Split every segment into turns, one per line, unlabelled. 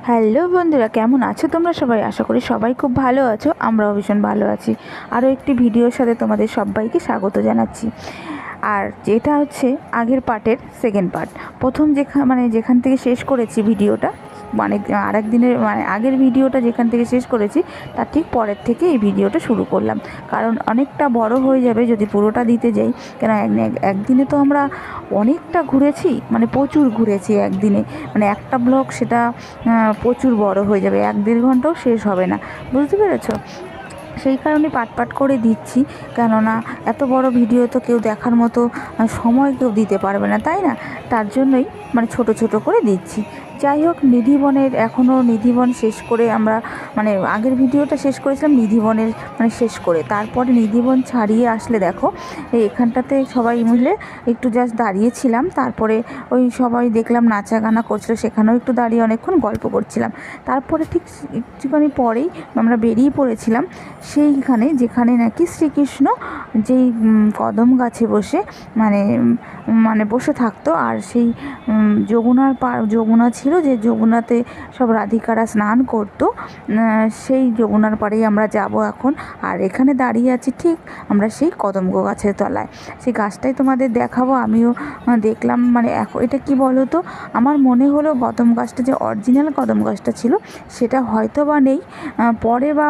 Hello বন্ধুরা, কেমন আছো তোমরা সবাই? আশা করি সবাই খুব ভালো আছো। আমরাও ভীষণ ভালো আছি। আরও একটি ভিডিওর সাথে তোমাদের সবাইকে স্বাগত জানাচ্ছি। আর যেটা হচ্ছে আগের পার্টের সেকেন্ড পার্ট। প্রথম যেখান থেকে শেষ করেছি ভিডিওটা, আরেক দিনের আগের ভিডিওটা যেখান থেকে শেষ করেছি তার ঠিক পরের থেকে এই ভিডিওটা শুরু করলাম। কারণ অনেকটা বড় হয়ে যাবে যদি পুরোটা দিতে যাই। কেন একদিনে তো আমরা অনেকটা ঘুরেছি, প্রচুর ঘুরেছি একদিনে। একটা ব্লগ সেটা প্রচুর বড় হয়ে যাবে, 1-1.5 ঘন্টাও শেষ হবে না। বুঝতে পেরেছো? সেই কারণে পাট করে দিচ্ছি, কেননা এত বড় ভিডিও তো কেউ দেখার মতো সময় কেউ দিতে পারবে না, তাই না? তার জন্যই ছোট ছোট করে দিচ্ছি। যাই হোক, নিধিবনের এখনও নিধিবন শেষ করে আমরা আগের ভিডিওটা শেষ করেছিলাম নিধিবনের শেষ করে, তারপরে নিধিবন ছাড়িয়ে আসলে দেখো এখানটাতে সবাই মিলে একটু জাস্ট দাঁড়িয়েছিলাম। তারপরে ওই সবাই দেখলাম নাচা গানা করছিল, সেখানেও একটু দাঁড়িয়ে অনেকক্ষণ গল্প করছিলাম। তারপরে ঠিক একটুখানি পরেই আমরা বেরিয়ে পড়েছিলাম সেইখানে যেখানে নাকি শ্রীকৃষ্ণ যেই কদম গাছে বসে বসে থাকতো। আর সেই যমুনা ছিল, যে যমুনাতে সব রাধিকারা স্নান করতো, সেই যমুনার পাড়েই আমরা যাব এখন। আর এখানে দাঁড়িয়ে আছি ঠিক আমরা সেই কদম্ব গাছের তলায়। সেই গাছটাই তোমাদের দেখাবো। আমিও দেখলাম, এটা কি বলো তো, আমার মনে হলো কদম গাছটা যে অরিজিনাল কদম গাছটা ছিল সেটা হয়তো বা নেই, পরে বা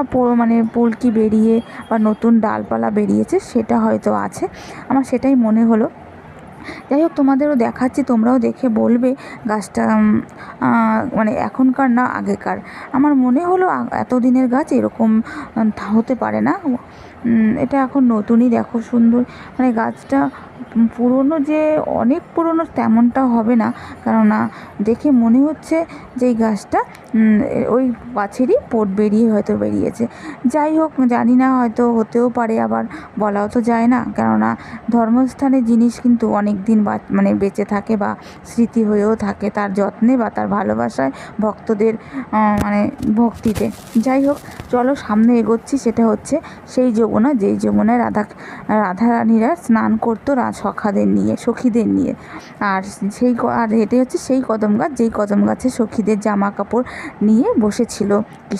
পলকি বেরিয়ে বা নতুন ডালপালা বেরিয়েছে, সেটা হয়তো আছে, আমার সেটাই মনে হলো। যাই হোক, তোমাদেরও দেখাচ্ছি, তোমরাও দেখে বলবে গাছটা এখনকার না আগেকার। আমার মনে হলো এতদিনের গাছ এরকম হতে পারে না, এটা এখন নতুনই। দেখো সুন্দর, গাছটা পুরনো যে অনেক পুরনো তেমনটা হবে না, কেননা দেখে মনে হচ্ছে যে এই গাছটা ওই গাছেরই হয়তো বেরিয়েছে। যাই হোক, জানি না, হয়তো হতেও পারে, আবার বলাও তো যায় না, কেননা ধর্মস্থানের জিনিস কিন্তু অনেক দিন বেঁচে থাকে বা স্মৃতি হয়েও থাকে তার যত্নে বা তার ভালোবাসায়, ভক্তদের ভক্তিতে। যাই হোক, চলো সামনে এগোচ্ছি। সেটা হচ্ছে সেই যমুনা, যেই যমুনায় রাধারানীরা স্নান করতো সখীদের নিয়ে। আর এটাই হচ্ছে সেই কদম গাছ, যেই কদম গাছে সখীদের জামা কাপড় নিয়ে বসেছিল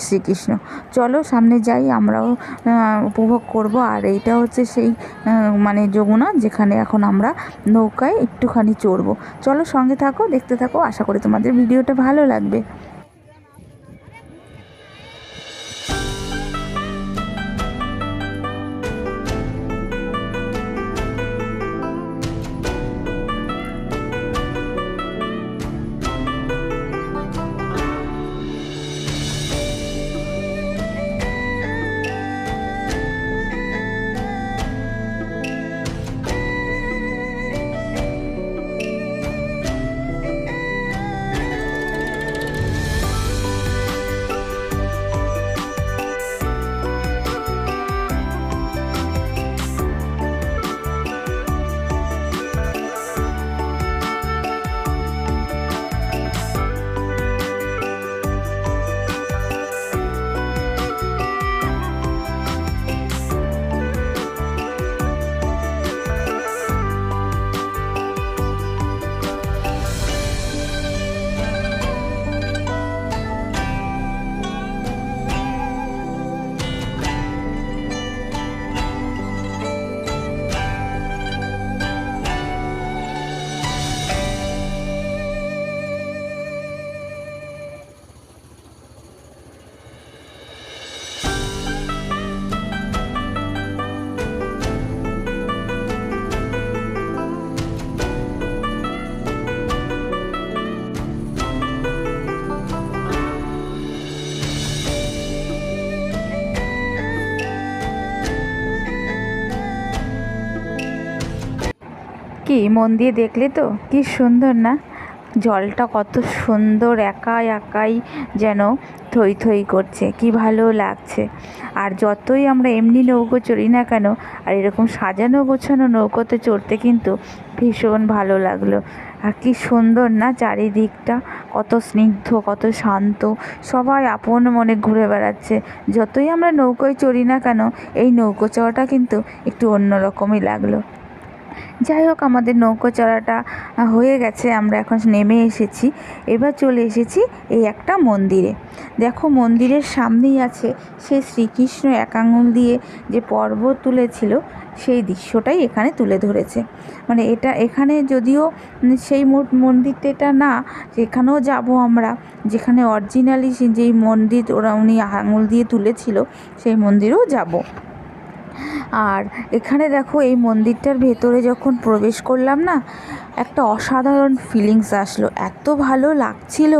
শ্রীকৃষ্ণ। চলো সামনে যাই, আমরাও উপভোগ করব। আর এইটা হচ্ছে সেই যমুনা যেখানে এখন আমরা নৌকায় একটুখানি চড়বো। চলো সঙ্গে থাকো, দেখতে থাকো, আশা করি তোমাদের ভিডিওটা ভালো লাগবে। কি মন দিয়ে দেখলে তো, কি সুন্দর না? জলটা কত সুন্দর, একাই একাই যেন থই থই করছে, কি ভালো লাগছে। আর যতই আমরা এমনি নৌকো চড়ি না কেন, আর এরকম সাজানো গোছানো নৌকোতে চড়তে কিন্তু ভীষণ ভালো লাগলো। আর কি সুন্দর না চারিদিকটা, কত স্নিগ্ধ, কত শান্ত, সবাই আপন মনে ঘুরে বেড়াচ্ছে। যতই আমরা নৌকোয় চড়ি না কেন, এই নৌকো চড়াটা কিন্তু একটু অন্যরকমই লাগলো। যাই হোক, আমাদের নৌকো চড়াটা হয়ে গেছে, আমরা এখন নেমে এসেছি। এবার চলে এসেছি এই একটা মন্দিরে। দেখো, মন্দিরের সামনেই আছে সেই শ্রীকৃষ্ণ এক আঙুল দিয়ে যে পর্বত তুলেছিল, সেই দৃশ্যটাই এখানে তুলে ধরেছে। মানে এখানে যদিও সেই মন্দিরটা না, সেখানেও যাব আমরা, যেখানে অরিজিনালি যেই মন্দির উনি আঙুল দিয়ে তুলেছিল সেই মন্দিরেও যাব। আর এখানে দেখো, এই মন্দিরটার ভেতরে যখন প্রবেশ করলাম না, একটা অসাধারণ ফিলিংস আসলো, এত ভালো লাগছিল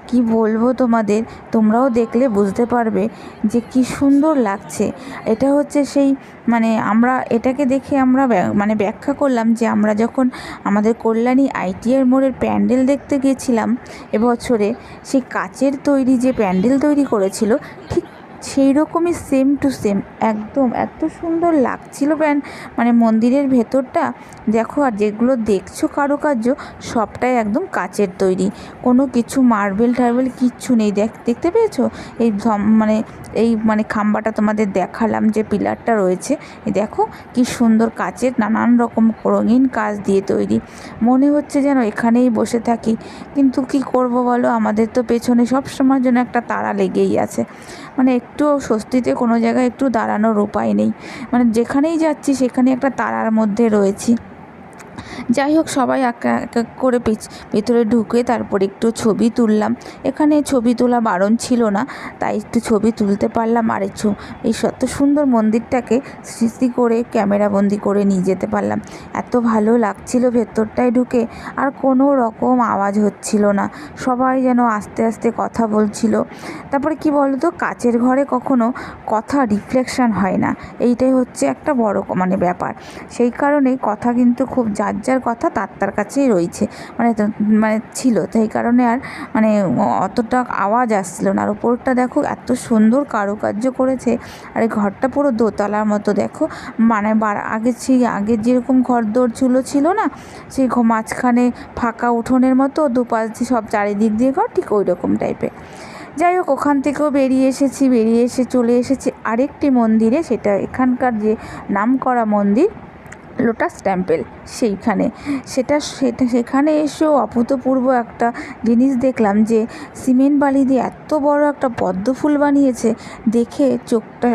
কি বলবো তোমাদের, তোমরাও দেখলে বুঝতে পারবে যে কি সুন্দর লাগছে। এটা হচ্ছে সেই মানে আমরা এটাকে দেখে আমরা মানে ব্যাখ্যা করলাম যে আমরা যখন আমাদের কল্যাণী ITR মোড়ের প্যান্ডেল দেখতে গিয়েছিলাম এবছরে, সেই কাচের তৈরি যে প্যান্ডেল তৈরি করেছিল, ঠিক সেই রকমই সেম টু সেম একদম এত সুন্দর লাগছিল মানে মন্দিরের ভেতরটা। দেখো, আর যেগুলো দেখছো কারুকার্য, সবটাই একদম কাচের তৈরি, কোনো কিছু মার্বেল টার্বেল কিচ্ছু নেই। দেখতে পেয়েছো এই খাম্বাটা তোমাদের দেখালাম যে পিলারটা রয়েছে, দেখো কি সুন্দর কাচের নানান রকম রঙিন কাজ দিয়ে তৈরি। মনে হচ্ছে যেন এখানেই বসে থাকি, কিন্তু কি করব বলো, আমাদের তো পেছনে সব সময় যেন একটা তারা লেগেই আছে। মানে একটু স্বস্তিতে কোনো জায়গায় একটু দাঁড়ানোর উপায় নেই, মানে যেখানেই যাচ্ছি সেখানে একটা তারার মধ্যে রয়েছি। যাই হোক, সবাই এক এক করে ভেতরে ঢুকে তারপর একটু ছবি তুললাম। এখানে ছবি তোলা বারণ ছিল না, তাই একটু ছবি তুলতে পারলাম। আর এই এত সুন্দর মন্দিরটাকে স্মৃতি করে ক্যামেরাবন্দি করে নিয়ে যেতে পারলাম। এত ভালো লাগছিল ভেতরটায় ঢুকে, আর কোনো রকম আওয়াজ হচ্ছিল না, সবাই যেন আস্তে আস্তে কথা বলছিল। তারপরে কি বলতো, কাচের ঘরে কখনো কথা রিফ্লেকশন হয় না, এইটাই হচ্ছে একটা বড় ব্যাপার। সেই কারণে কথা কিন্তু খুব যার কথা তার কাছেই রয়েছে, ছিল, তাই কারণে আর অতটা আওয়াজ আসছিল না। আর ওপরটা দেখো এত সুন্দর কারুকার্য করেছে, আর এই ঘরটা পুরো দোতলার মতো। দেখো, আগের যেরকম ঘরদোর ছিল না, সেই মাঝখানে ফাঁকা উঠোনের মতো, দুপাশ দিয়ে সব চারিদিক দিয়ে ঘর, ঠিক ওই রকম টাইপের। যাই হোক, ওখান থেকেও বেরিয়ে এসে চলে এসেছি আরেকটি মন্দিরে, সেটা এখানকার যে নামকরা মন্দির লোটাস টেম্পল, সেখানে এসেও অভূতপূর্ব একটা জিনিস দেখলাম, যে সিমেন্ট বালি দিয়ে এত বড় একটা পদ্ম ফুল বানিয়েছে, দেখে চোখটা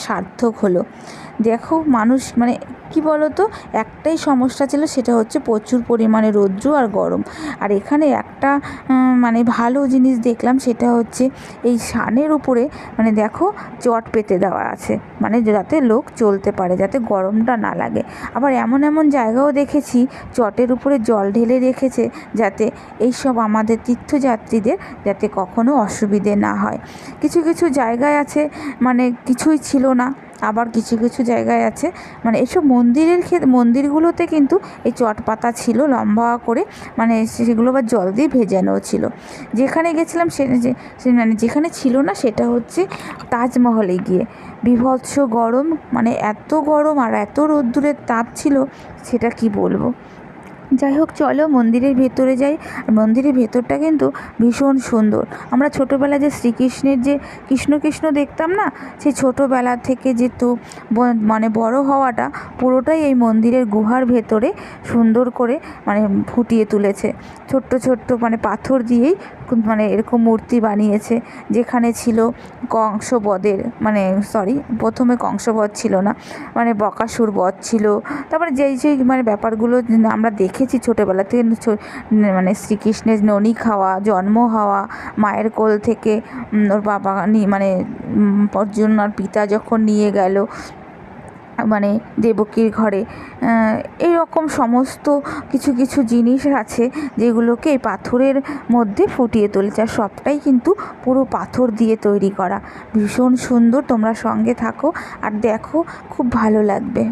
সার্থক হলো। দেখো, মানুষ কি বলো তো, একটাই সমস্যা ছিল, সেটা হচ্ছে প্রচুর পরিমাণে রৌদ্র আর গরম। আর এখানে একটা ভালো জিনিস দেখলাম, সেটা হচ্ছে এই সানের উপরে দেখো চট পেতে দেওয়া আছে, যাতে লোক চলতে পারে, যাতে গরমটা না লাগে। আবার এমন জায়গাও দেখেছি চটের উপরে জল ঢেলে রেখেছে, যাতে এইসব আমাদের তীর্থযাত্রীদের যাতে কখনো অসুবিধে না হয়। কিছু জায়গায় আছে কিছুই ছিল না, আবার কিছু জায়গায় আছে এসব মন্দিরগুলোতে কিন্তু এই চট পাতা ছিল লম্বা করে, সেগুলো আবার জল দিয়ে ভেজানো ছিল। যেখানে গেছিলাম যেখানে ছিল না, সেটা হচ্ছে তাজমহলে গিয়ে বীভৎস গরম, এত গরম আর এত রোদ্দুরের তাপ ছিল, সেটা কি বলবো। যাই হোক, চলো মন্দিরের ভেতরে যাই। আর মন্দিরের ভেতরটা কিন্তু ভীষণ সুন্দর। আমরা ছোটোবেলায় যে শ্রীকৃষ্ণের যে কৃষ্ণ দেখতাম না, সেই ছোটোবেলা থেকে যেহেতু বড় হওয়াটা পুরোটাই এই মন্দিরের গুহার ভেতরে সুন্দর করে ফুটিয়ে তুলেছে। ছোট্ট পাথর দিয়েই এরকম মূর্তি বানিয়েছে। যেখানে ছিল কংসবধের প্রথমে কংসবধ ছিল না, বকাসুর বধ ছিল। তারপরে যেই ব্যাপারগুলো আমরা দেখেছি ছোটোবেলা থেকে, শ্রীকৃষ্ণের ননি খাওয়া, জন্ম হওয়া, মায়ের কোল থেকে ওর বাবা অর্জুন আর পিতা যখন নিয়ে গেল দেবকীর ঘরে, এইরকম সমস্ত কিছু জিনিস আছে, যেগুলোকে এই পাথরের মধ্যে ফুটিয়ে তুলেছে। আর সবটাই কিন্তু পুরো পাথর দিয়ে তৈরি করা, ভীষণ সুন্দর। তোমরা সঙ্গে থাকো আর দেখো, খুব ভালো লাগবে।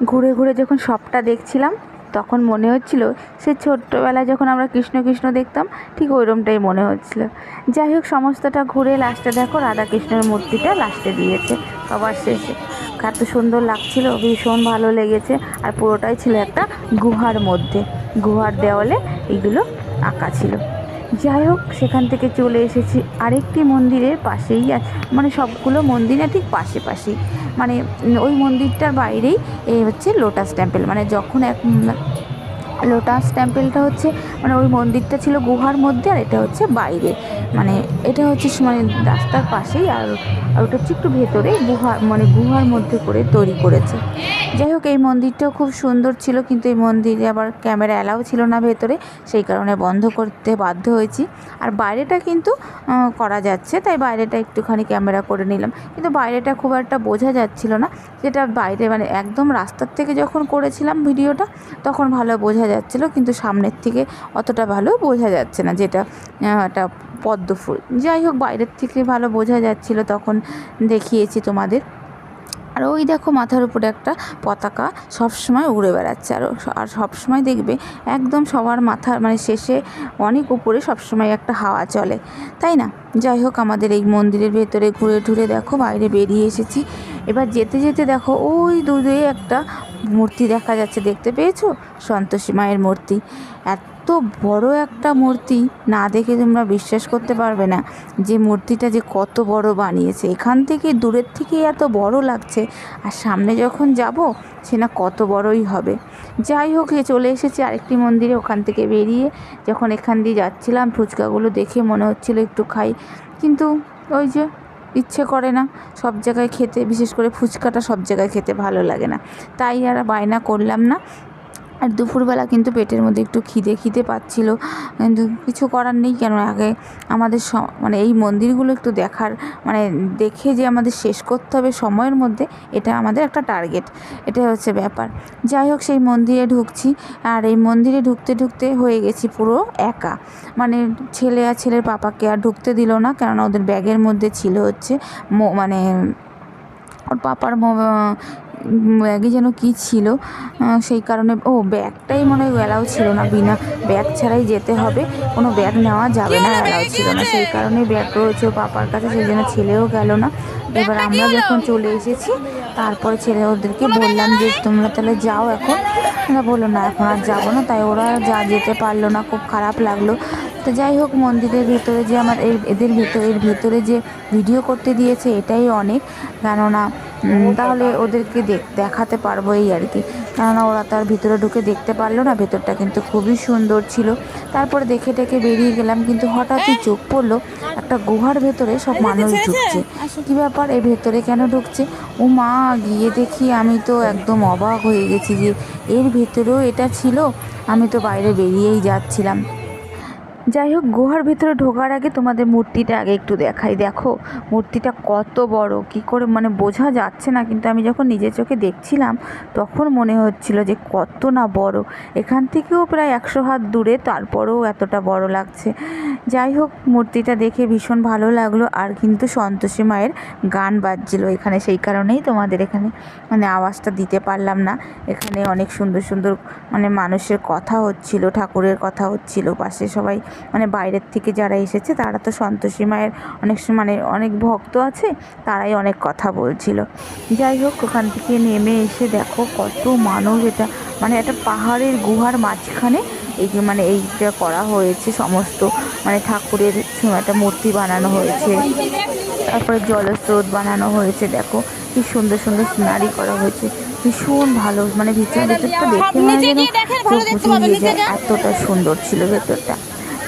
ঘুরে ঘুরে যখন সবটা দেখছিলাম তখন মনে হচ্ছিল সে ছোট্টবেলায় যখন আমরা কৃষ্ণ কৃষ্ণ দেখতাম ঠিক ওইরকমটাই মনে হচ্ছিল। যাই হোক সমস্তটা ঘুরে লাস্টে দেখো রাধা কৃষ্ণের মূর্তিটা লাস্টে দিয়েছে সবার শেষে। এত সুন্দর লাগছিল, ভীষণ ভালো লেগেছে। আর পুরোটাই ছিল একটা গুহার মধ্যে, গুহার দেওয়ালে এগুলো আঁকা ছিল। যাই হোক সেখান থেকে চলে এসেছি আরেকটি মন্দিরের পাশেই, মানে সবগুলো মন্দিরে ঠিক পাশে পাশেই, মানে ওই মন্দিরটার বাইরেই এই হচ্ছে লোটাস টেম্পল। মানে যখন লোটাস টেম্পলটা হচ্ছে মানে ওই মন্দিরটা ছিল গুহার মধ্যে, আর এটা হচ্ছে বাইরে, মানে এটা হচ্ছে মানে রাস্তার পাশেই, আর ওটা হচ্ছে একটু ভেতরে গুহার মধ্যে করে তৈরি করেছে। যাই হোক এই মন্দিরটাও খুব সুন্দর ছিল, কিন্তু এই মন্দিরে আবার ক্যামেরা অ্যালাউ ছিল না ভেতরে, সেই কারণে বন্ধ করতে বাধ্য হয়েছি। আর বাইরেটা কিন্তু করা যাচ্ছে, তাই বাইরেটা একটুখানি ক্যামেরা করে নিলাম, কিন্তু বাইরেটা খুব একটা বোঝা যাচ্ছিল না। যেটা বাইরে মানে একদম রাস্তার থেকে যখন করেছিলাম ভিডিওটা তখন ভালো বোঝা যাচ্ছিলো, কিন্তু সামনের থেকে অতটা ভালো বোঝা যাচ্ছে না, যেটা একটা পদ্ম ফুল। যাই হোক বাইরের থেকে ভালো বোঝা যাচ্ছিলো তখন দেখিয়েছি তোমাদের। আর ওই দেখো মাথার উপরে একটা পতাকা সবসময় উড়ে বেড়াচ্ছে, আর সবসময় দেখবে একদম সবার মাথার মানে শেষে অনেক উপরে সবসময় একটা হাওয়া চলে, তাই না? যাই হোক আমাদের এই মন্দিরের ভেতরে ঘুরে ঘুরে দেখো বাইরে বেরিয়ে এসেছি। এবার যেতে যেতে দেখো ওই দূরে একটা মূর্তি দেখা যাচ্ছে, দেখতে পেয়েছো? সন্তোষী মায়ের মূর্তি। এত বড় একটা মূর্তি, না দেখে তোমরা বিশ্বাস করতে পারবে না যে মূর্তিটা যে কত বড় বানিয়েছে। এখান থেকে দূরের থেকেই এত বড় লাগছে, আর সামনে যখন যাব সে না কত বড়ই হবে। যাই হোক চলে এসেছি আরেকটি মন্দিরে। ওখান থেকে বেরিয়ে যখন এখান দিয়ে যাচ্ছিলাম ফুচকাগুলো দেখে মনে হচ্ছিলো একটু খাই, কিন্তু ওই যে ইচ্ছে করে না সব জায়গায় খেতে, বিশেষ করে ফুচকাটা সব জায়গায় খেতে ভালো লাগে না, তাই আর বায়না করলাম না। আর দুপুরবেলা কিন্তু পেটের মধ্যে একটু খিদে পাচ্ছিল, কিন্তু কিছু করার নেই, কেন আগে আমাদের মানে এই মন্দিরগুলো একটু দেখার মানে দেখে যে আমাদের শেষ করতে হবে সময়ের মধ্যে, এটা আমাদের একটা টার্গেট, এটা হচ্ছে ব্যাপার। যাই হোক সেই মন্দিরে ঢুকছি, আর এই মন্দিরে ঢুকতে ঢুকতে হয়ে গেছি পুরো একা। মানে ছেলে আর ছেলের পাপাকে আর ঢুকতে দিল না, কেননা ওদের ব্যাগের মধ্যে ছিল হচ্ছে মানে ওর পাপার ব্যাগে যেন কী ছিল, সেই কারণে ব্যাগটাই মনে হয় অ্যালাউ ছিল না, বিনা ব্যাগ ছাড়াই যেতে হবে, কোনো ব্যাগ নেওয়া যাবে না, অ্যালাউ ছিল না, সেই কারণে ব্যাগ রয়েছে ও পাপার কাছে, সেই জন্য ছেলেও গেল না। এবার আমরা যখন চলে এসেছি তারপরে ছেলে ওদেরকে বললাম যে তোমরা তাহলে যাও এখন, ওরা বললো না এখন আর যাবো না, তাই ওরা যেতে পারলো না, খুব খারাপ লাগলো। তো যাই হোক মন্দিরের ভেতরে যে আমার এর ভেতরে যে ভিডিও করতে দিয়েছে এটাই অনেক, কেননা তাহলে ওদেরকে দেখাতে পারবো এই আর কি, কেননা ওরা তার ভিতরে ঢুকে দেখতে পারলো না। ভেতরটা কিন্তু খুবই সুন্দর ছিল। তারপরে দেখে বেরিয়ে গেলাম, কিন্তু হঠাৎই চোখ পড়লো একটা গুহার ভেতরে সব মানুষ ঢুকছে। কী ব্যাপার, এই ভেতরে কেন ঢুকছে? ও মা, গিয়ে দেখি আমি তো একদম অবাক হয়ে গেছি যে এর ভেতরেও এটা ছিল, আমি তো বাইরে বেরিয়েই যাচ্ছিলাম। যাই হোক গুহার ভিতরে ঢোকার আগে তোমাদের মূর্তিটা আগে একটু দেখাই। দেখো মূর্তিটা কত বড়, কি করে মানে বোঝা যাচ্ছে না, কিন্তু আমি যখন নিজের চোখে দেখছিলাম তখন মনে হচ্ছিল যে কত না বড়। এখান থেকেও প্রায় 100 হাত দূরে, তারপরেও এতটা বড় লাগছে। যাই হোক মূর্তিটা দেখে ভীষণ ভালো লাগলো। আর কিন্তু সন্তোষী মায়ের গান বাজছিল এখানে, সেই কারণেই তোমাদের এখানে মানে আওয়াজটা দিতে পারলাম না। এখানে অনেক সুন্দর সুন্দর মানে মানুষের কথা হচ্ছিল, ঠাকুরের কথা হচ্ছিল, পাশে সবাই মানে বাইরের থেকে যারা এসেছে তারা তো সন্তোষী মায়ের অনেক ভক্ত আছে, তারাই অনেক কথা বলছিল। যাই হোক ওখান থেকে নেমে এসে দেখো কত মানুষ, এটা মানে একটা পাহাড়ের গুহার মাঝখানে এই যে মানে এইটা করা হয়েছে, সমস্ত মানে ঠাকুরের একটা মূর্তি বানানো হয়েছে, তারপরে জলস্রোত বানানো হয়েছে। দেখো কি সুন্দর সুন্দর সিনারি করা হয়েছে, ভীষণ ভালো, মানে ভেতরটা দেখে মানে যেন চোখ জুড়িয়ে যায়, এতটা সুন্দর ছিল ভেতরটা।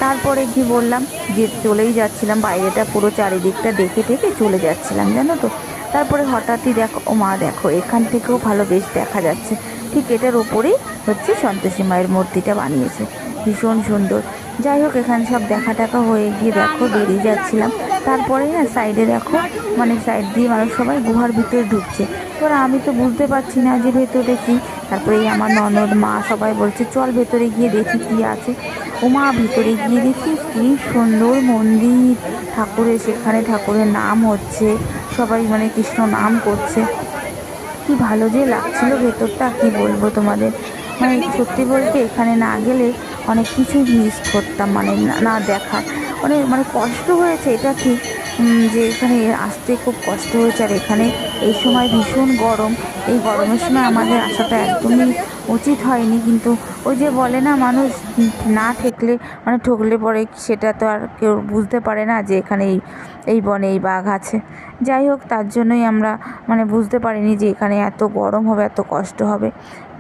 তারপরে কি বললাম যে চলেই যাচ্ছিলাম, বাইরেটা পুরো চারিদিকটা দেখে চলে যাচ্ছিলাম জানো তো। তারপরে হঠাৎই দেখো ও মা, দেখো এখান থেকেও ভালো বেশ দেখা যাচ্ছে, ঠিক এটার ওপরেই হচ্ছে সন্তোষী মায়ের মূর্তিটা বানিয়েছে, ভীষণ সুন্দর। যাই হোক এখানে সব দেখা হয়ে গিয়ে দেখো বেরিয়ে যাচ্ছিলাম। তারপরে না সাইডে দেখো মানে সাইড দিয়ে মানুষ সবাই গুহার ভিতরে ঢুকছে। এবার আমি তো বুঝতে পারছি না যে ভেতরে কী। তারপরে আমার ননদ মা সবাই বলছে চল ভেতরে গিয়ে দেখি কী আছে। ও মা, ভিতরে গিয়ে দেখি কী সুন্দর মন্দির, ঠাকুরের সেখানে ঠাকুরের নাম হচ্ছে, সবাই মানে কৃষ্ণ নাম করছে। কি ভালো যে লাগছিল ভেতরটা, কি বলবো তোমাদের। মানে সত্যি বলতে এখানে না গেলে অনেক কিছুই মিস করতাম, মানে না দেখার মানে কষ্ট হয়েছে এটা ঠিক, যে এখানে আসতে খুব কষ্ট হয়েছে। আর এখানে এই সময় ভীষণ গরম, এই গরমের সময় আমাদের আসাটা একদমই উচিত হয়নি, কিন্তু ওই যে বলে না মানুষ না ঠেকলে মানে ঠকলে পরে সেটা তো আর কেউ বুঝতে পারে না যে এখানে এই বনে এই বাঘ আছে। যাই হোক, তার জন্যই আমরা মানে বুঝতে পারিনি যে এখানে এত গরম হবে, এত কষ্ট হবে।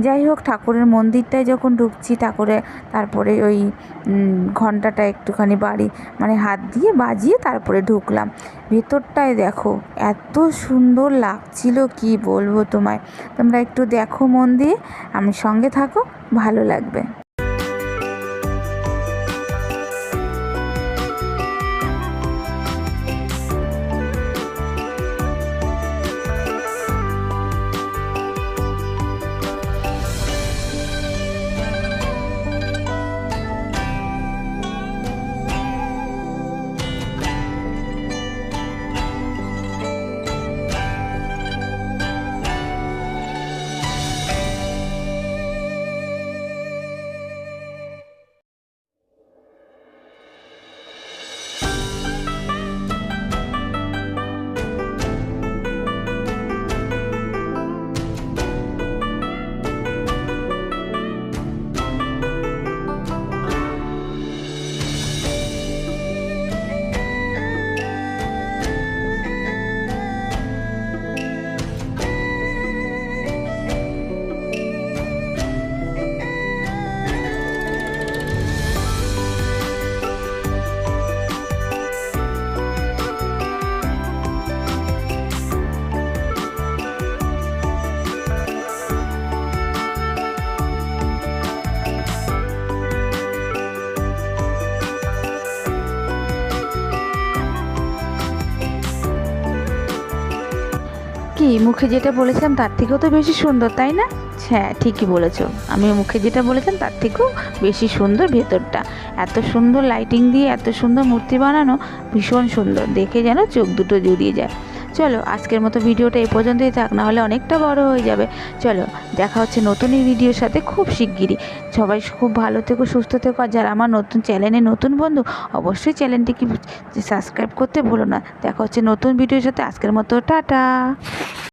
যাই হোক, ঠাকুরের মন্দিরটায় যখন ঢুকছি তারপরে ওই ঘন্টাটা একটুখানি মানে হাত দিয়ে বাজিয়ে তারপরে ঢুকলাম। ভেতরটায় দেখো এত সুন্দর লাগছিল, কি বলবো তোমায়। তোমরা একটু দেখো মন দিয়ে, আমি সঙ্গে থাকো, ভালো লাগবে। কি মুখে যেটা বলেছিলাম তার থেকেও তো বেশি সুন্দর, তাই না? হ্যাঁ, ঠিকই বলেছো, আমি মুখে যেটা বলেছিলাম তার থেকেও বেশি সুন্দর ভেতরটা। এত সুন্দর লাইটিং দিয়ে এত সুন্দর মূর্তি বানানো, ভীষণ সুন্দর, দেখে যেন চোখ দুটো জুড়িয়ে যায়। চলো, আজকের মতো ভিডিওটা এই পর্যন্তই থাক, না হলে অনেকটা বড় হয়ে যাবে। চলো, দেখা হচ্ছে নতুন এই ভিডিওর সাথে খুব শিগগিরই। সবাই খুব ভালো থেকো, সুস্থ থেকো। আর যারা আমার চ্যানেলে নতুন বন্ধু, অবশ্যই চ্যানেলটিকে সাবস্ক্রাইব করতে ভুলো না। দেখা হচ্ছে নতুন ভিডিওর সাথে, আজকের মতো টাটা।